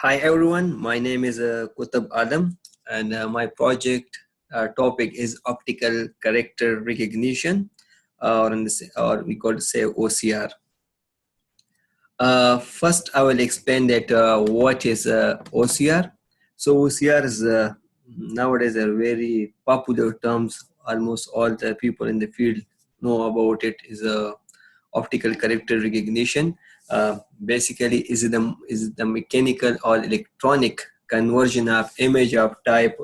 Hi everyone, my name is Kutab Adam and my project topic is optical character recognition or we call it say OCR. First I will explain that what is OCR. So OCR is nowadays a very popular terms. Almost all the people in the field know about it. Is optical character recognition. Basically is the mechanical or electronic conversion of image of type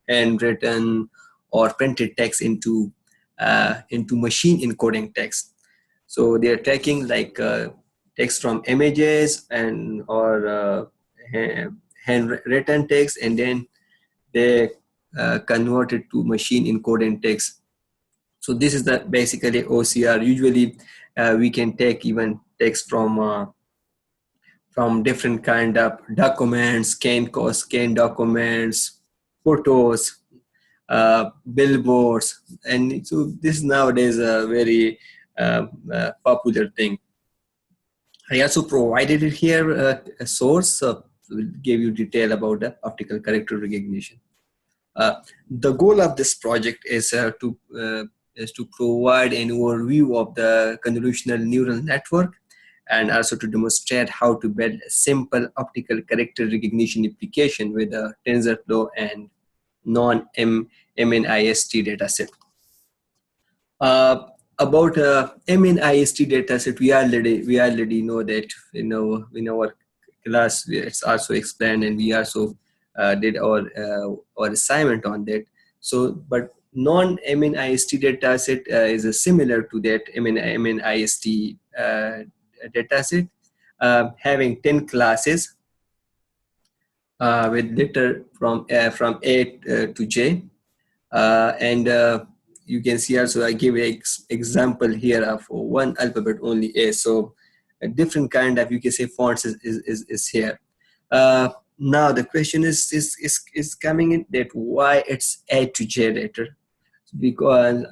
handwritten or printed text into machine encoding text. So they are taking like text from images and or handwritten text, and then they convert it to machine encoding text. So this is the basically OCR. Usually we can take even text from different kind of documents, scan documents, photos, billboards, and so this nowadays a very popular thing. I also provided it here a source, will give you detail about the optical character recognition. The goal of this project is to provide an overview of the convolutional neural network and also to demonstrate how to build a simple optical character recognition application with a TensorFlow and non-MNIST dataset. About MNIST dataset, we already know that in our class it's also explained, and we also did our assignment on that. So, but non-MNIST dataset is similar to that MNIST dataset, having 10 classes with letter from A to J, and you can see also I give an example here of one alphabet only A. So a different kind of, you can say, fonts is here. Now the question is coming in that why it's A to J letter, because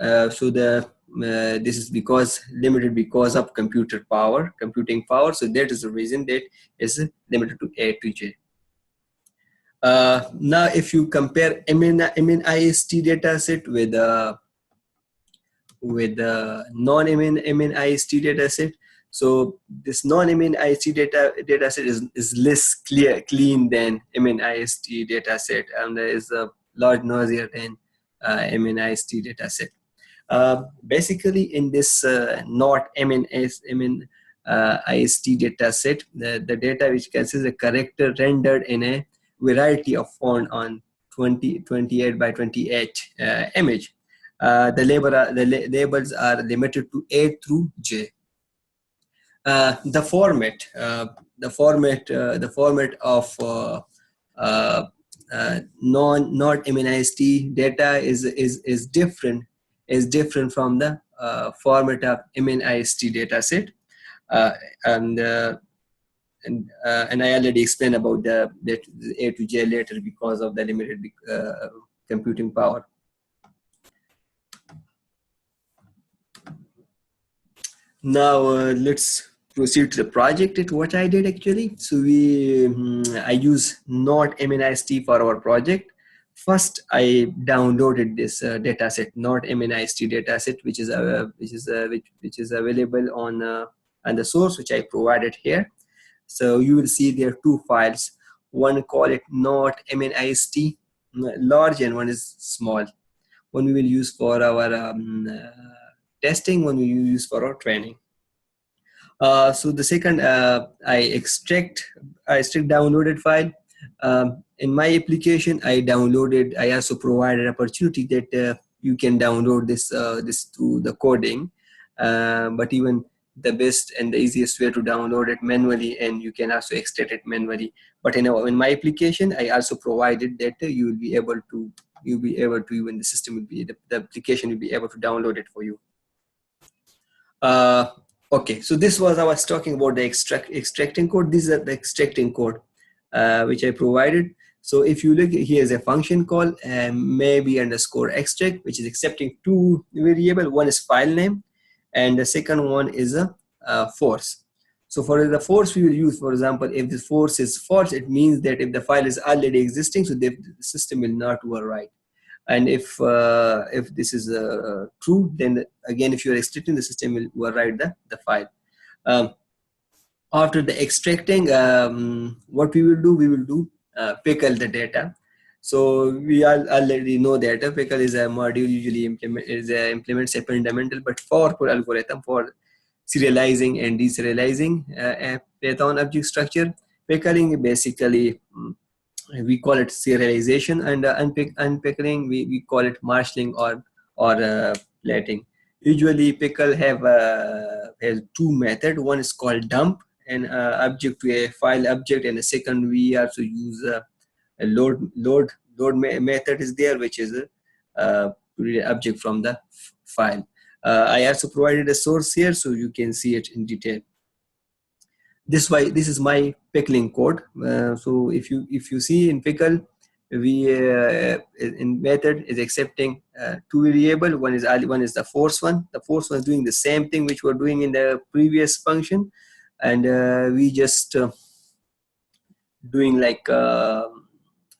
this is because limited because of computing power. So that is the reason that is limited to A to J. Now if you compare MNIST dataset with the non-MNIST dataset, so this non-MNIST dataset is less clean than MNIST dataset, and there is a large noisier than MNIST dataset. Basically, in this not MNIST dataset, the data which consists a character rendered in a variety of font on 28 by 28 image. The labels are limited to A through J. The format of not MNIST data is different from the format of MNIST dataset, and I already explained about the A to J later because of the limited computing power. Now let's proceed to the project. What I did actually, so I use not MNIST for our project. First, I downloaded this dataset, not MNIST dataset, which is available on the source which I provided here. So you will see there are two files. One call it not MNIST large, and one is small. One we will use for our testing, one we use for our training. So the second, I extract downloaded file. In my application, I also provided opportunity that you can download this through the coding, but even the best and the easiest way to download it manually, and you can also extract it manually. But in my application, I also provided that you will be able to even the system will be the application will be able to download it for you. Okay, so this was I was talking about the extracting code. This is the extracting code which I provided. So if you look, here's a function called maybe underscore extract, which is accepting two variables. One is file name, and the second one is a force. So for the force we will use, for example, if the force is false, it means that if the file is already existing, so the system will not overwrite. And if this is true, then again, if you are extracting, the system will overwrite the file. Um, After the extracting, what we will do pickle the data. So we all already know that a pickle is a module usually implements a fundamental but powerful algorithm for serializing and deserializing a Python object structure. Pickling basically, we call it serialization, and unpickling we call it marshalling or plating. Usually pickle has two methods. One is called dump, an object to a file object, and the second we also use a load method is there, which is to read an object from the file. I also provided a source here so you can see it in detail. This is my pickling code. So if you see in pickle, we in method is accepting two variable. One is the force one. The force one is doing the same thing which we're doing in the previous function, and we just doing like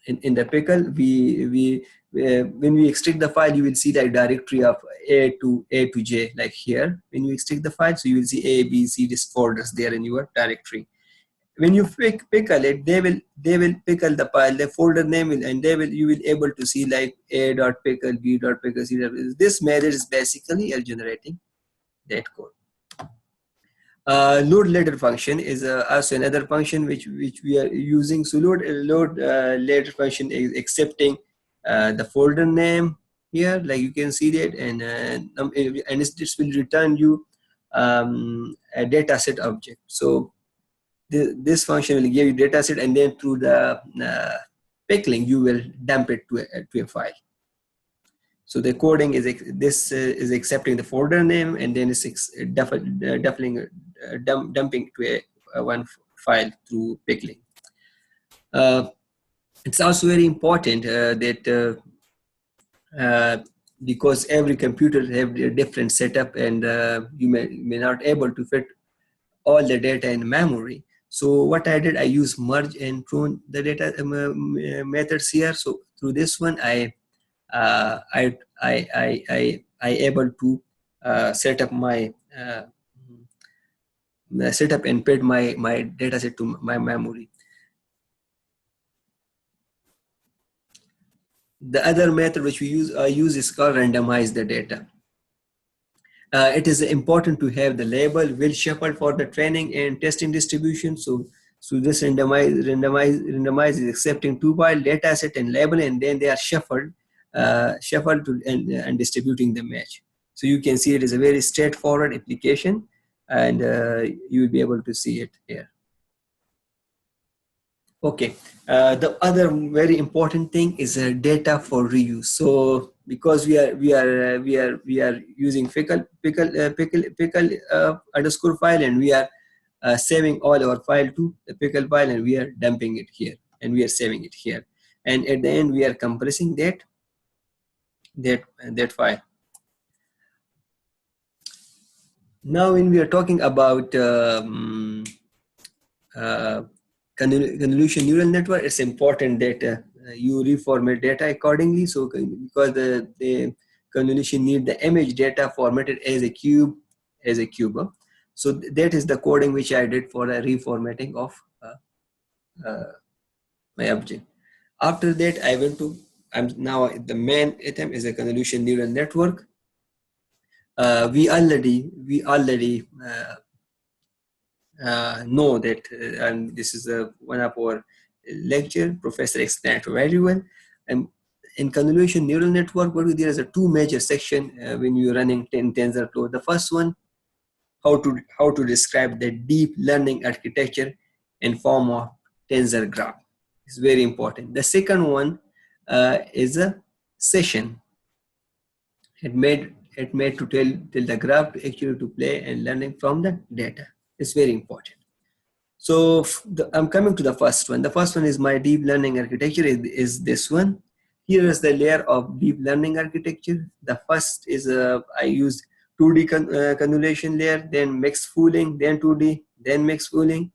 in the pickle, we when we extract the file, you will see the directory of A to J, like here. When you extract the file, so you will see A, B, C, this folders there in your directory. When you pickle it, they will pickle the file, the folder name will, and you will able to see like A dot pickle, B dot pickle, C dot pickle. This method is basically generating that code. Load ladder function is also another function which we are using. So load ladder function is accepting the folder name here, like you can see that, and this will return you a data set object. So this function will give you data set, and then through the pickling you will dump it to a file. So the coding is is accepting the folder name, and then it's dumping to a one file through pickling. It's also very important that because every computer have a different setup, and you may not able to fit all the data in memory. So what I did, I use merge and prune the data methods here. So through this one, I able to set up my setup and put my data set to my memory. The other method which we use is called randomize the data. It is important to have the label will shuffle for the training and testing distribution. So this randomize is accepting two file data set and label, and then they are shuffled to and distributing the match. So you can see it is a very straightforward application, and you will be able to see it here. Okay, the other very important thing is data for reuse. So because we are using pickle underscore file, and we are saving all our file to the pickle file, and we are dumping it here, and we are saving it here, and at the end we are compressing that file. Now when we are talking about convolution neural network, it's important that you reformat data accordingly. So because the convolution need the image data formatted as a cube. So that is the coding which I did for a reformatting of my object. After that, I went to now the main item is a convolution neural network. We already know that, and this is one of our lecture, Professor explained it very well. And in convolution neural network, there is a two major section when you're running in Tensorflow. The first one, how to describe the deep learning architecture in form of tensor graph. It's very important. The second one is a session. It made to tell the graph to actually to play and learning from the data. It's very important. So I'm coming to the first one. The first one is my deep learning architecture is this one. Here is the layer of deep learning architecture. The first is I used 2D convolution layer, then mixed pooling, then 2D, then mixed pooling,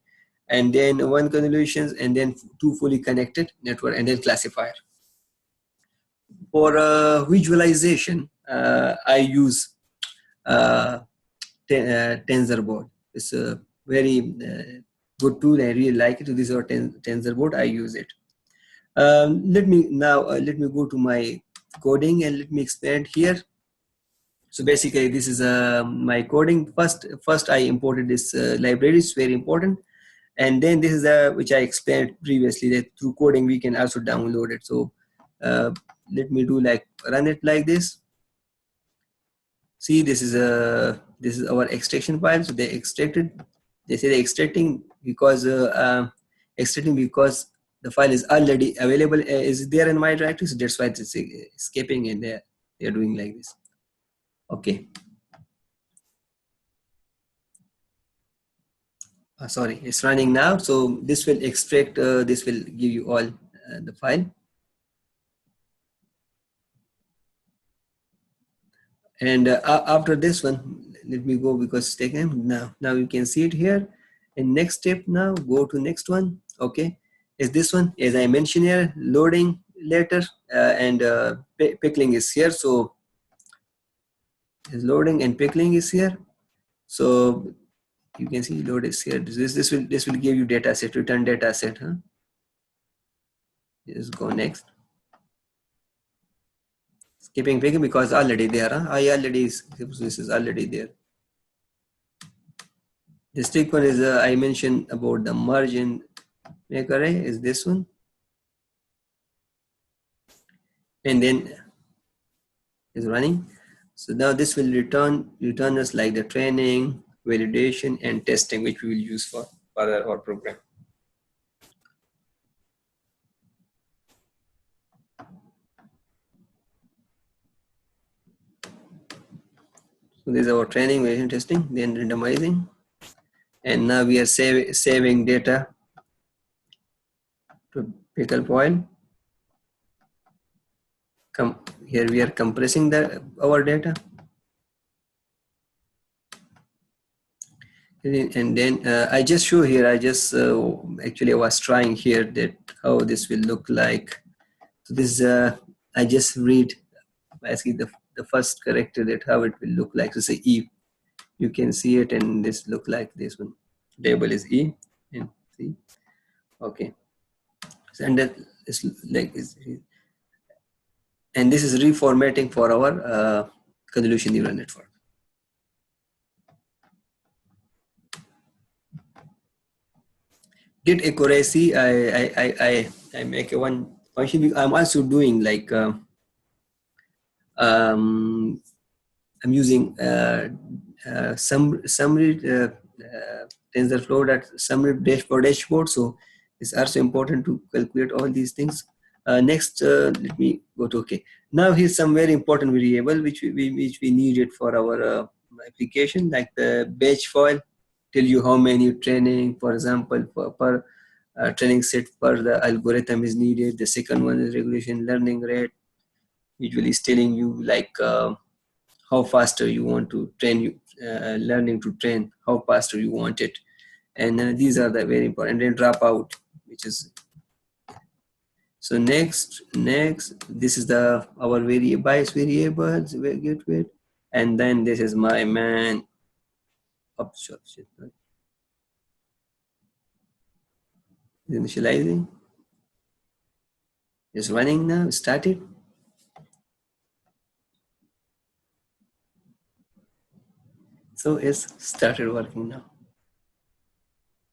and then one convolutions, and then two fully connected network, and then classifier. For visualization, I use TensorBoard. It's a very good tool. I really like it. This is our TensorBoard. I use it. Let me go to my coding and let me expand here. So basically, this is my coding. First I imported this library. It's very important. And then this is which I explained previously, that through coding we can also download it. So let me run it like this. See, this is our extraction file. So they extracted. They say they're extracting because the file is already available, is there in my directory. So that's why it's escaping, and they're doing like this. Okay. Sorry, it's running now. So this will extract. This will give you all the file. And after this one, let me go because it's taken. Now you can see it here. And next step, now go to next one. Okay, is this one, as I mentioned here, loading later, and pickling is here. So is loading and pickling is here. So you can see load is here. This will give you data set, return data set. Huh? Just go next. Skipping picking because already there. Huh? This is already there. The stick one is I mentioned about the merge and make array is this one, and then is running. So now this will return us like the training, validation, and testing, which we will use for our program. So this is our training, validation, testing, then randomizing, and now we are saving data to pickle point. Here we are compressing our data, and then I just show here. I just actually I was trying here that how this will look like. So this I just read basically the first character, that how it will look like. So say E, you can see it, and this look like this one. Label is E, and see. Okay, so, and that is like and this is reformatting for our convolution neural network. Git accuracy, I make a one function. I'm also doing like I'm using summary TensorFlow summary dashboard. So it's also important to calculate all these things. Next, let me go to okay. Now here's some very important variable which we needed for our application, like the batch file. Tell you how many training, for example, per training set per the algorithm is needed. The second one is regulation learning rate. Usually is telling you like how faster you want to train you, learning to train, how faster you want it. And these are the very important. And then dropout, which is, so next, this is our bias variables, get weight. And then this is my man. Oh, shit. Initializing. It's running now, started. So it's started working now.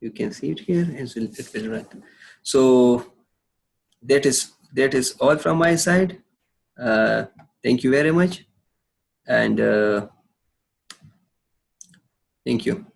You can see it here, and it will run. So that is all from my side. Thank you very much, and thank you.